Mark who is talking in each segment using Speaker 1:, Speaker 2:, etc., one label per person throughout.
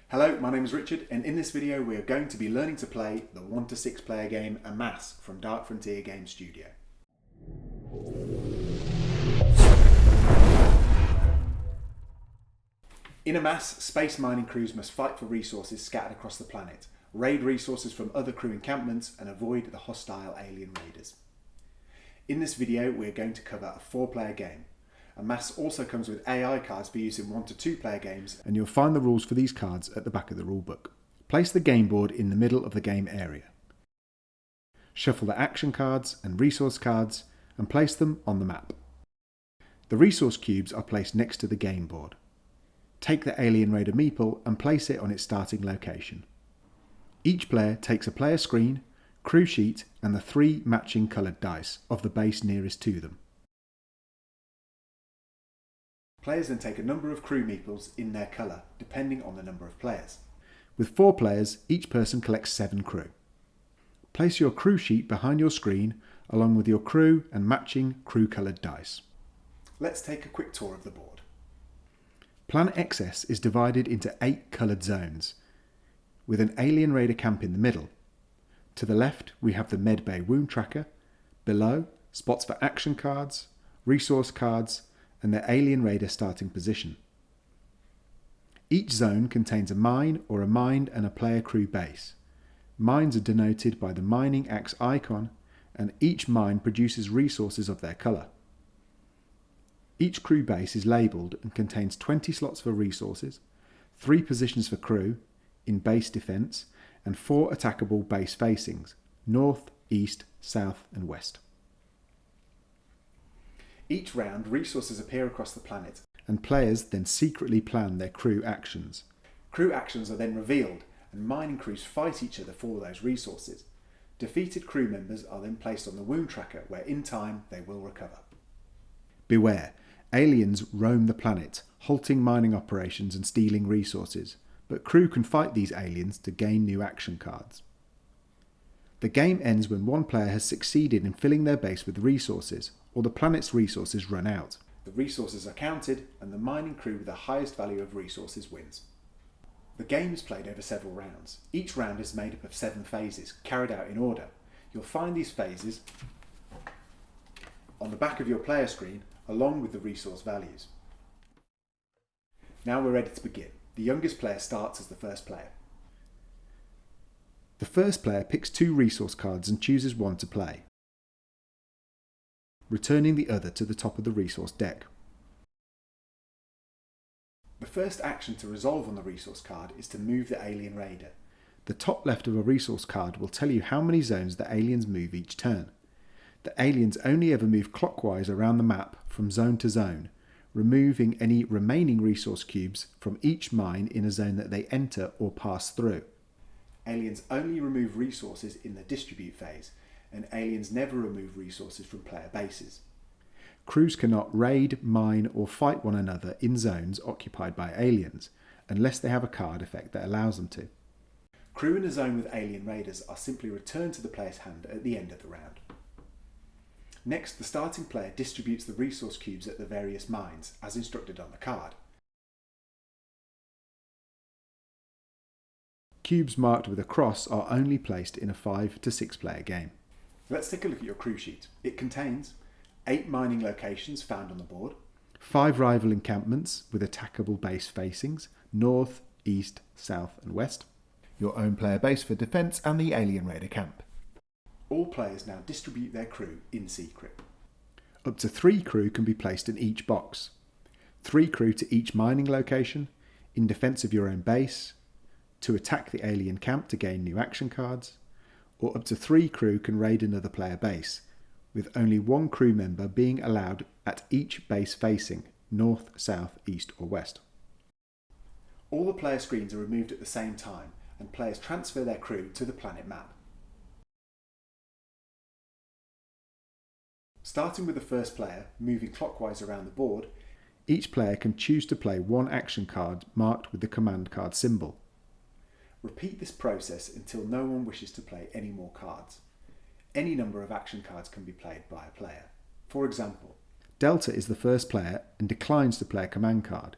Speaker 1: Hello, my name is Richard, and in this video we are going to be learning to play the 1 to 6 player game Amass from Dark Frontier Game Studio. In Amass, space mining crews must fight for resources scattered across the planet, raid resources from other crew encampments, and avoid the hostile alien raiders. In this video we are going to cover a 4-player game. Amass also comes with AI cards for use in 1 to 2 player games, and you'll find the rules for these cards at the back of the rulebook. Place the game board in the middle of the game area. Shuffle the action cards and resource cards and place them on the map. The resource cubes are placed next to the game board. Take the Alien Raider meeple and place it on its starting location. Each player takes a player screen, crew sheet and the 3 matching coloured dice of the base nearest to them. Players then take a number of crew meeples in their colour, depending on the number of players. With 4 players, each person collects 7 crew. Place your crew sheet behind your screen, along with your crew and matching crew coloured dice. Let's take a quick tour of the board. Plan XS is divided into 8 coloured zones, with an Alien Raider camp in the middle. To the left, we have the Medbay Wound Tracker. Below, spots for action cards, resource cards, and the Alien Raider starting position. Each zone contains a mine or a mine and a player crew base. Mines are denoted by the mining axe icon, and each mine produces resources of their colour. Each crew base is labelled and contains 20 slots for resources, 3 positions for crew in base defence, and 4 attackable base facings, north, east, south and west. Each round, resources appear across the planet, and players then secretly plan their crew actions. Crew actions are then revealed, and mining crews fight each other for those resources. Defeated crew members are then placed on the wound tracker, where in time they will recover. Beware, aliens roam the planet, halting mining operations and stealing resources, but crew can fight these aliens to gain new action cards. The game ends when one player has succeeded in filling their base with resources, or the planet's resources run out. The resources are counted, and the mining crew with the highest value of resources wins. The game is played over several rounds. Each round is made up of 7 phases, carried out in order. You'll find these phases on the back of your player screen, along with the resource values. Now we're ready to begin. The youngest player starts as the first player. The first player picks 2 resource cards and chooses one to play, returning the other to the top of the resource deck. The first action to resolve on the resource card is to move the Alien Raider. The top left of a resource card will tell you how many zones the aliens move each turn. The aliens only ever move clockwise around the map from zone to zone, removing any remaining resource cubes from each mine in a zone that they enter or pass through. Aliens only remove resources in the distribute phase, and aliens never remove resources from player bases. Crews cannot raid, mine or fight one another in zones occupied by aliens, unless they have a card effect that allows them to. Crew in a zone with alien raiders are simply returned to the player's hand at the end of the round. Next, the starting player distributes the resource cubes at the various mines, as instructed on the card. Cubes marked with a cross are only placed in a 5 to 6 player game. Let's take a look at your crew sheet. It contains 8 mining locations found on the board, 5 rival encampments with attackable base facings, north, east, south and west, your own player base for defence and the Alien Raider camp. All players now distribute their crew in secret. Up to 3 crew can be placed in each box. 3 crew to each mining location, in defence of your own base, to attack the alien camp to gain new action cards, or up to 3 crew can raid another player base, with only 1 crew member being allowed at each base facing, north, south, east or west. All the player screens are removed at the same time, and players transfer their crew to the planet map. Starting with the first player, moving clockwise around the board, each player can choose to play 1 action card marked with the command card symbol. Repeat this process until no one wishes to play any more cards. Any number of action cards can be played by a player. For example, Delta is the first player and declines to play a command card.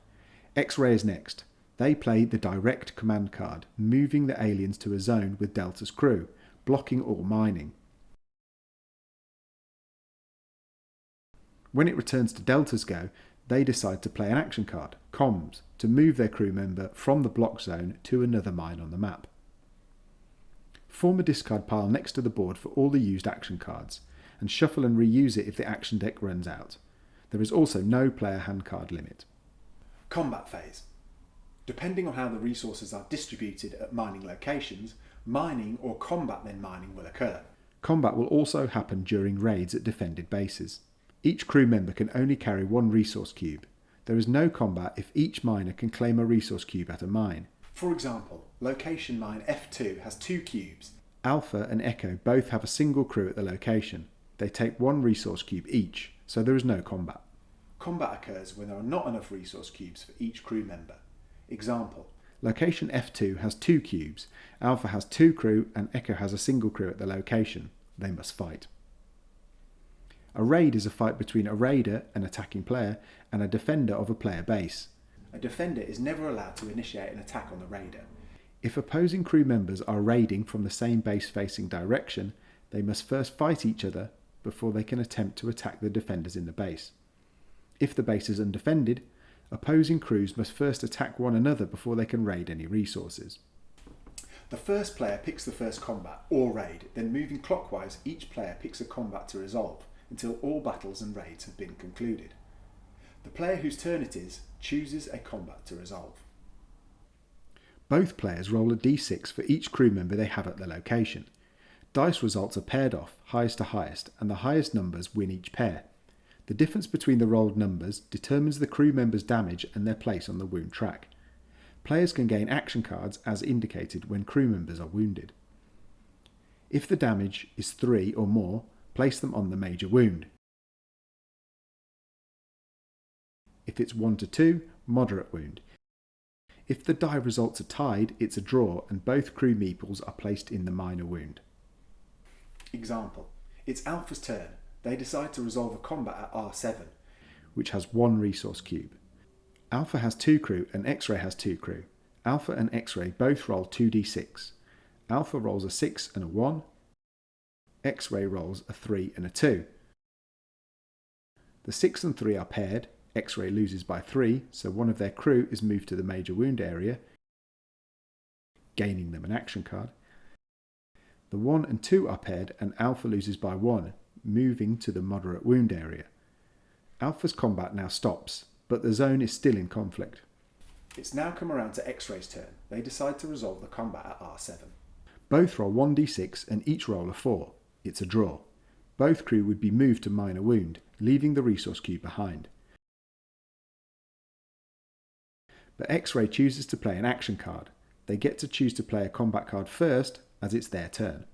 Speaker 1: X-Ray is next. They play the direct command card, moving the aliens to a zone with Delta's crew, blocking all mining. When it returns to Delta's go, they decide to play an action card, Comms, to move their crew member from the block zone to another mine on the map. Form a discard pile next to the board for all the used action cards, and shuffle and reuse it if the action deck runs out. There is also no player hand card limit. Combat phase. Depending on how the resources are distributed at mining locations, mining or combat then mining will occur. Combat will also happen during raids at defended bases. Each crew member can only carry one resource cube. There is no combat if each miner can claim a resource cube at a mine. For example, location mine F2 has 2 cubes. Alpha and Echo both have a single crew at the location. They take 1 resource cube each, so there is no combat. Combat occurs when there are not enough resource cubes for each crew member. Example, location F2 has 2 cubes, Alpha has 2 crew and Echo has a single crew at the location. They must fight. A raid is a fight between a raider, an attacking player, and a defender of a player base. A defender is never allowed to initiate an attack on the raider. If opposing crew members are raiding from the same base-facing direction, they must first fight each other before they can attempt to attack the defenders in the base. If the base is undefended, opposing crews must first attack one another before they can raid any resources. The first player picks the first combat or raid, then moving clockwise, each player picks a combat to resolve until all battles and raids have been concluded. The player whose turn it is chooses a combat to resolve. Both players roll a d6 for each crew member they have at the location. Dice results are paired off, highest to highest, and the highest numbers win each pair. The difference between the rolled numbers determines the crew member's damage and their place on the wound track. Players can gain action cards as indicated when crew members are wounded. If the damage is 3 or more, place them on the major wound. If it's 1 to 2, moderate wound. If the die results are tied, it's a draw and both crew meeples are placed in the minor wound. Example, it's Alpha's turn. They decide to resolve a combat at R7, which has 1 resource cube. Alpha has 2 crew and X-Ray has 2 crew. Alpha and X-Ray both roll 2d6. Alpha rolls a 6 and a 1. X-Ray rolls a 3 and a 2. The 6 and 3 are paired. X-Ray loses by 3, so one of their crew is moved to the major wound area, gaining them an action card. The 1 and 2 are paired and Alpha loses by 1, moving to the moderate wound area. Alpha's combat now stops, but the zone is still in conflict. It's now come around to X-Ray's turn. They decide to resolve the combat at R7. Both roll 1d6 and each roll a 4. It's a draw. Both crew would be moved to minor wound, leaving the resource cube behind. But X-Ray chooses to play an action card. They get to choose to play a combat card first, as it's their turn.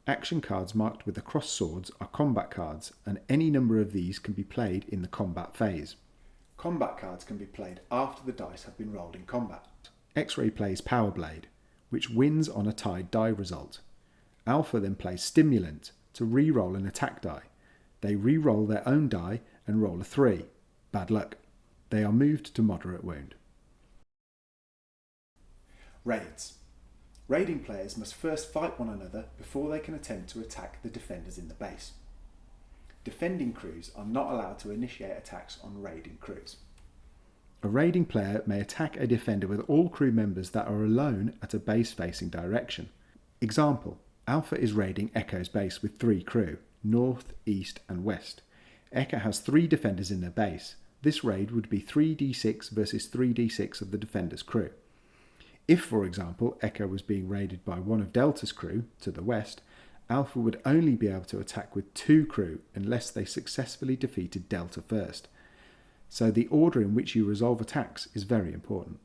Speaker 1: Action cards marked with the crossed swords are combat cards, and any number of these can be played in the combat phase. Combat cards can be played after the dice have been rolled in combat. X-Ray plays Power Blade, which wins on a tied die result. Alpha then plays Stimulant to re-roll an attack die. They re-roll their own die and roll a 3. Bad luck. They are moved to moderate wound. Raids. Raiding players must first fight one another before they can attempt to attack the defenders in the base. Defending crews are not allowed to initiate attacks on raiding crews. A raiding player may attack a defender with all crew members that are alone at a base-facing direction. Example, Alpha is raiding Echo's base with 3 crew, north, east and west. Echo has 3 defenders in their base. This raid would be 3d6 versus 3d6 of the defender's crew. If, for example, Echo was being raided by one of Delta's crew to the west, Alpha would only be able to attack with 2 crew unless they successfully defeated Delta first. So the order in which you resolve attacks is very important.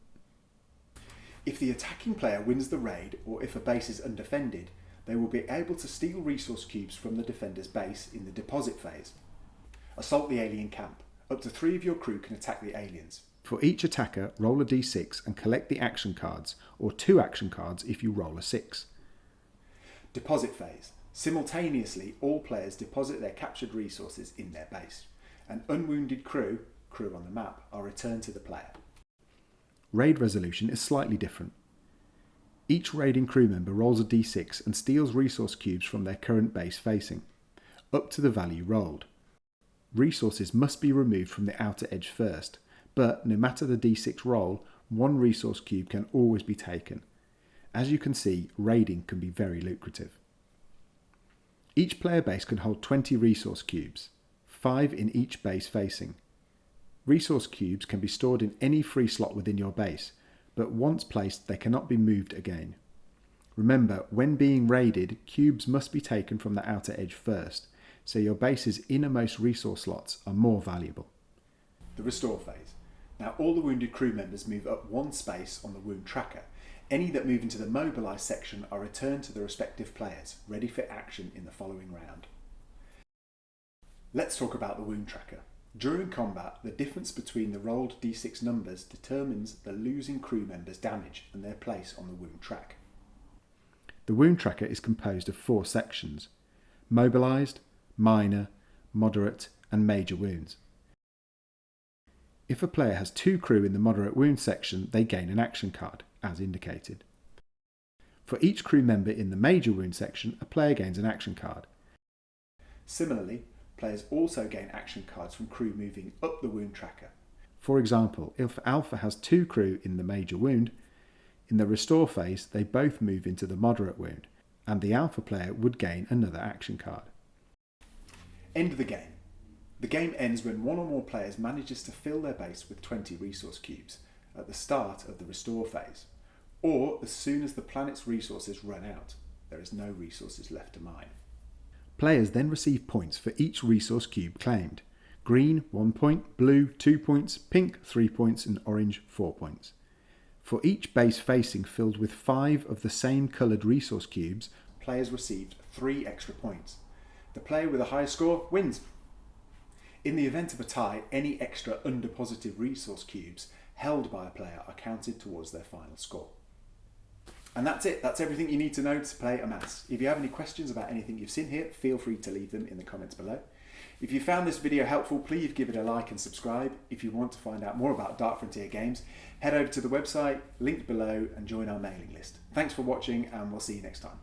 Speaker 1: If the attacking player wins the raid, or if a base is undefended, they will be able to steal resource cubes from the defender's base in the deposit phase. Assault the alien camp. Up to 3 of your crew can attack the aliens. For each attacker, roll a d6 and collect the action cards, or 2 action cards if you roll a 6. Deposit phase. Simultaneously, all players deposit their captured resources in their base. An unwounded crew on the map, are returned to the player. raid resolution is slightly different. Each raiding crew member rolls a d6 and steals resource cubes from their current base facing, up to the value rolled. Resources must be removed from the outer edge first, but no matter the d6 roll, one resource cube can always be taken. As you can see, raiding can be very lucrative. Each player base can hold 20 resource cubes, 5 in each base facing. Resource cubes can be stored in any free slot within your base, but once placed they cannot be moved again. Remember, when being raided, cubes must be taken from the outer edge first, so your base's innermost resource slots are more valuable. The restore phase. Now all the wounded crew members move up one space on the wound tracker. Any that move into the mobilise section are returned to the respective players, ready for action in the following round. Let's talk about the wound tracker. During combat, the difference between the rolled d6 numbers determines the losing crew member's damage and their place on the wound track. The wound tracker is composed of 4 sections: mobilised, minor, moderate and major wounds. If a player has 2 crew in the moderate wound section, they gain an action card, as indicated. For each crew member in the major wound section, a player gains an action card. Similarly, players also gain action cards from crew moving up the wound tracker. For example, if Alpha has 2 crew in the major wound, in the restore phase they both move into the moderate wound, and the Alpha player would gain another action card. End of the game. The game ends when one or more players manages to fill their base with 20 resource cubes at the start of the restore phase, or as soon as the planet's resources run out. There is no resources left to mine. Players then receive points for each resource cube claimed. Green 1 point, blue 2 points, pink 3 points and orange 4 points. For each base facing filled with 5 of the same coloured resource cubes, players received 3 extra points. The player with the highest score wins. In the event of a tie, any extra undeposited resource cubes held by a player are counted towards their final score. And that's it. That's everything you need to know to play Amass. If you have any questions about anything you've seen here, feel free to leave them in the comments below. If you found this video helpful, please give it a like and subscribe. If you want to find out more about Dark Frontier games, head over to the website, linked below, and join our mailing list. Thanks for watching, and we'll see you next time.